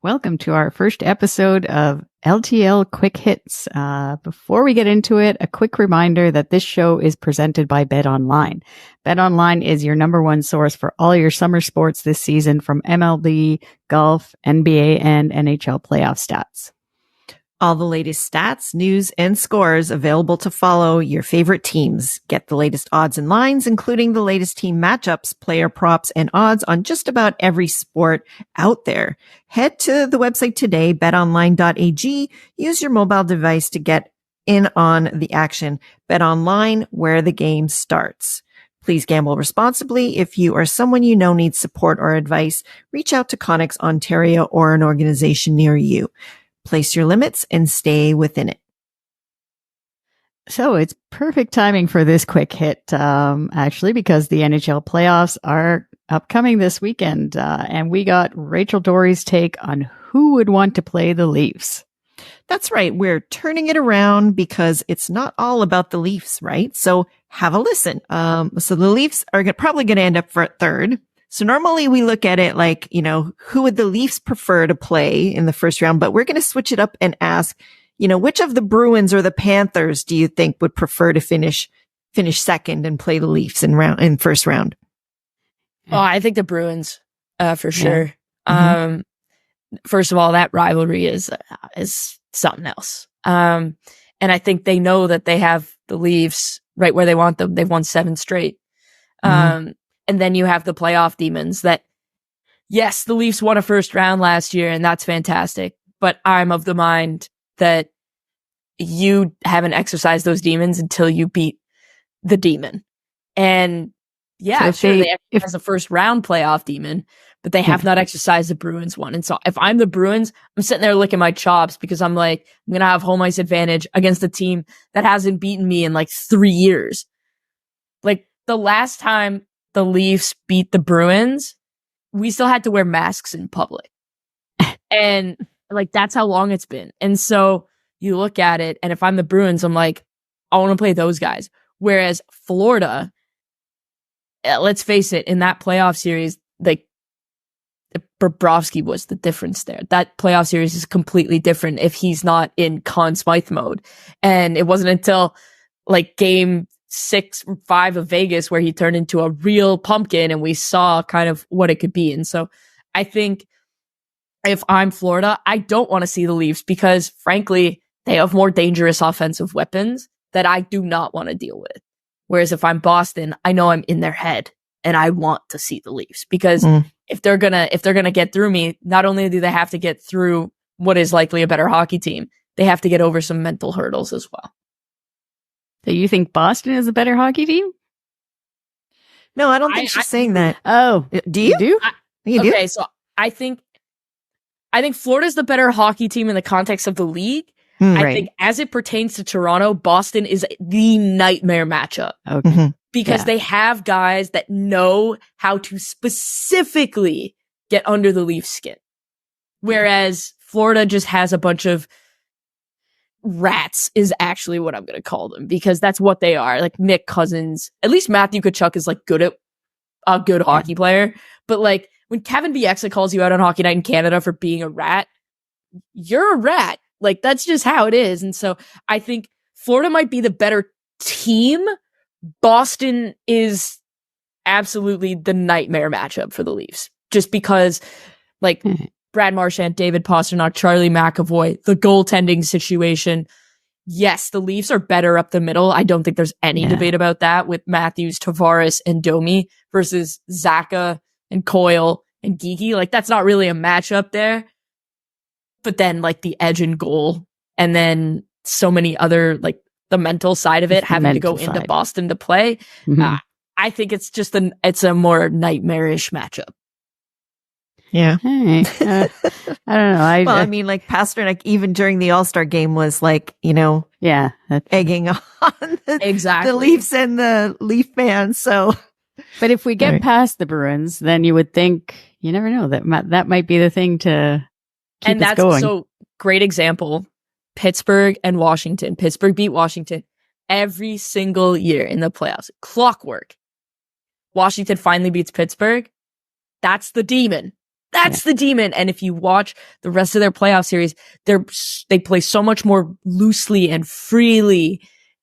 Welcome to our first episode of LTL Quick Hits. Before we get into it, a quick reminder that this show is presented by BetOnline. BetOnline is your number one source for all your summer sports this season, from MLB, golf, NBA, and NHL playoff stats. All the latest stats, news, and scores available to follow your favorite teams. Get the latest odds and lines, including the latest team matchups, player props, and odds on just about every sport out there. Head to the website today, betonline.ag. Use your mobile device to get in on the action. BetOnline, where the game starts. Please gamble responsibly. If you or someone you know needs support or advice, reach out to Connex Ontario or an organization near you. Place your limits and stay within it. So it's perfect timing for this quick hit, actually, because the NHL playoffs are upcoming this weekend. And we got Rachel Doerrie's take on who would want to play the Leafs. That's right. We're turning it around because it's not all about the Leafs, right? So have a listen. So the Leafs are probably going to end up for third. So normally we look at it like, who would the Leafs prefer to play in the first round? But we're going to switch it up and ask, which of the Bruins or the Panthers do you think would prefer to finish second and play the Leafs in first round? Oh, I think the Bruins, for sure. Mm-hmm. First of all, that rivalry is something else. And I think they know that they have the Leafs right where they want them. They've won 7 straight. And then you have the playoff demons that, yes, the Leafs won a first round last year, and that's fantastic. But I'm of the mind that you haven't exercised those demons until you beat the demon. And yeah, so they exercise a first round playoff demon, but they have not exercised the Bruins one. And so if I'm the Bruins, I'm sitting there licking my chops because I'm like, I'm going to have home ice advantage against a team that hasn't beaten me in like 3 years. Like the last time the Leafs beat the Bruins, we still had to wear masks in public. And like, that's how long it's been. And so you look at it, and if I'm the Bruins, I'm like, I want to play those guys. Whereas Florida, let's face it, in that playoff series, like Bobrovsky was the difference there. That playoff series is completely different if he's not in Conn Smythe mode. And it wasn't until like game 6-5 of Vegas where he turned into a real pumpkin and we saw kind of what it could be. And so I think if I'm Florida, I don't want to see the Leafs because frankly, they have more dangerous offensive weapons that I do not want to deal with. Whereas if I'm Boston, I know I'm in their head and I want to see the Leafs because if they're gonna get through me, not only do they have to get through what is likely a better hockey team, they have to get over some mental hurdles as well. So you think Boston is a better hockey team? No, I don't think she's saying that. Oh, do you? You do? Okay, so I think Florida's the better hockey team in the context of the league. I think as it pertains to Toronto, Boston is the nightmare matchup. Okay. Because they have guys that know how to specifically get under the Leafs' skin. Whereas Florida just has a bunch of rats is actually what I'm going to call them because that's what they are. Like Nick Cousins, at least Matthew Tkachuk is like a good hockey player. But like when Kevin Bieksa calls you out on Hockey Night in Canada for being a rat, you're a rat. Like that's just how it is. And so I think Florida might be the better team. Boston is absolutely the nightmare matchup for the Leafs just because like Brad Marchand, David Pastrnak, Charlie McAvoy, the goaltending situation. Yes, the Leafs are better up the middle. I don't think there's any debate about that with Matthews, Tavares, and Domi versus Zaka and Coyle and Geeky. Like, that's not really a matchup there. But then, like, the edge and goal, and then so many other, like, the mental side of it, having to go into Boston to play. I think it's just it's a more nightmarish matchup. Yeah. Hey, I don't know. I mean, like Pastrnak, even during the All-Star game was like, egging on the Leafs and the Leaf fans. So, but if we get past the Bruins, then you would think, you never know, that might be the thing to keep us going. So great example. Pittsburgh and Washington. Pittsburgh beat Washington every single year in the playoffs. Clockwork. Washington finally beats Pittsburgh. That's the demon. That's the demon. And if you watch the rest of their playoff series, they play so much more loosely and freely,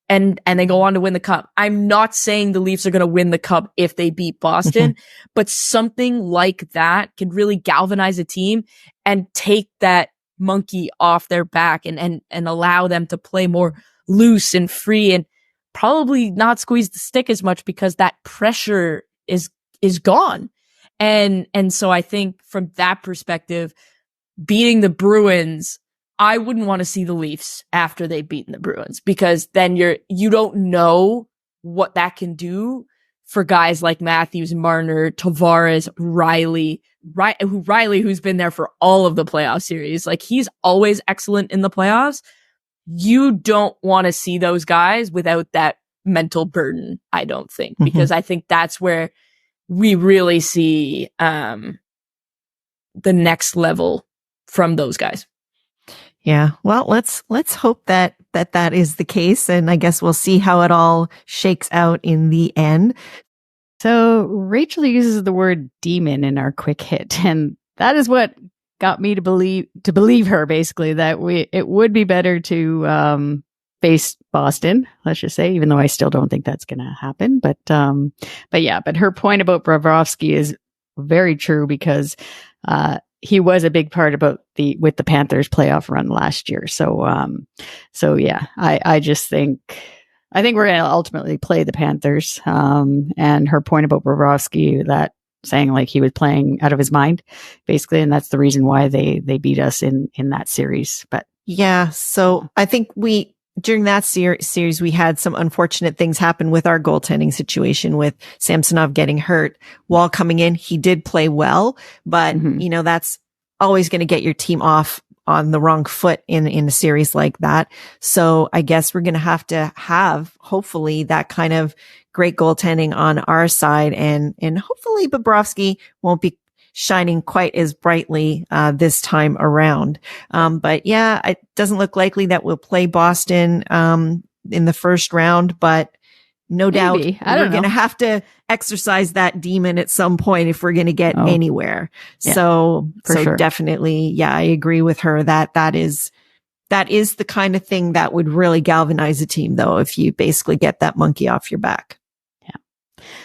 and they go on to win the cup. I'm not saying the Leafs are going to win the cup if they beat Boston, but something like that can really galvanize a team and take that monkey off their back and allow them to play more loose and free and probably not squeeze the stick as much because that pressure is gone. And so I think from that perspective, beating the Bruins, I wouldn't want to see the Leafs after they've beaten the Bruins, because then you don't know what that can do for guys like Matthews, Marner, Tavares, Riley, who's been there for all of the playoff series. Like, he's always excellent in the playoffs. You don't want to see those guys without that mental burden, I don't think, because I think that's where we really see the next level from those guys. Yeah. Well, let's hope that is the case. And I guess we'll see how it all shakes out in the end. So Rachel uses the word demon in our quick hit. And that is what got me to believe her, basically, that it would be better to face Boston, let's just say, even though I still don't think that's going to happen. But her point about Bobrovsky is very true, because he was a big part with the Panthers playoff run last year. So yeah, I think we're going to ultimately play the Panthers. And her point about Bobrovsky, that saying like he was playing out of his mind, basically, and that's the reason why they beat us in that series. But yeah, so I think during that series, we had some unfortunate things happen with our goaltending situation, with Samsonov getting hurt while coming in. He did play well, but that's always going to get your team off on the wrong foot in a series like that. So I guess we're going to have hopefully that kind of great goaltending on our side, and hopefully Bobrovsky won't be shining quite as brightly this time around. But yeah, it doesn't look likely that we'll play Boston in the first round, but no doubt we're going to have to exercise that demon at some point if we're going to get anywhere. Yeah, so sure. Definitely, yeah, I agree with her that is the kind of thing that would really galvanize a team, though, if you basically get that monkey off your back. Yeah.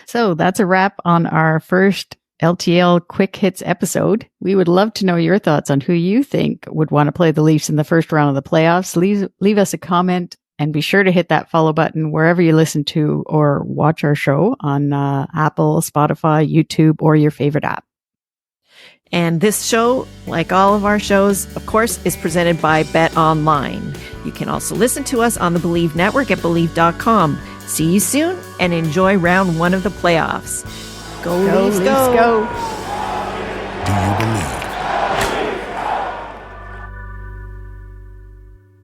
So that's a wrap on our first LTL Quick Hits episode. We would love to know your thoughts on who you think would want to play the Leafs in the first round of the playoffs. Leave us a comment, and be sure to hit that follow button wherever you listen to or watch our show on Apple, Spotify, YouTube, or your favorite app. And this show, like all of our shows, of course, is presented by Bet Online. You can also listen to us on the Believe Network at Believe.com. See you soon, and enjoy round 1 of the playoffs. Go Leafs, go! Do you believe?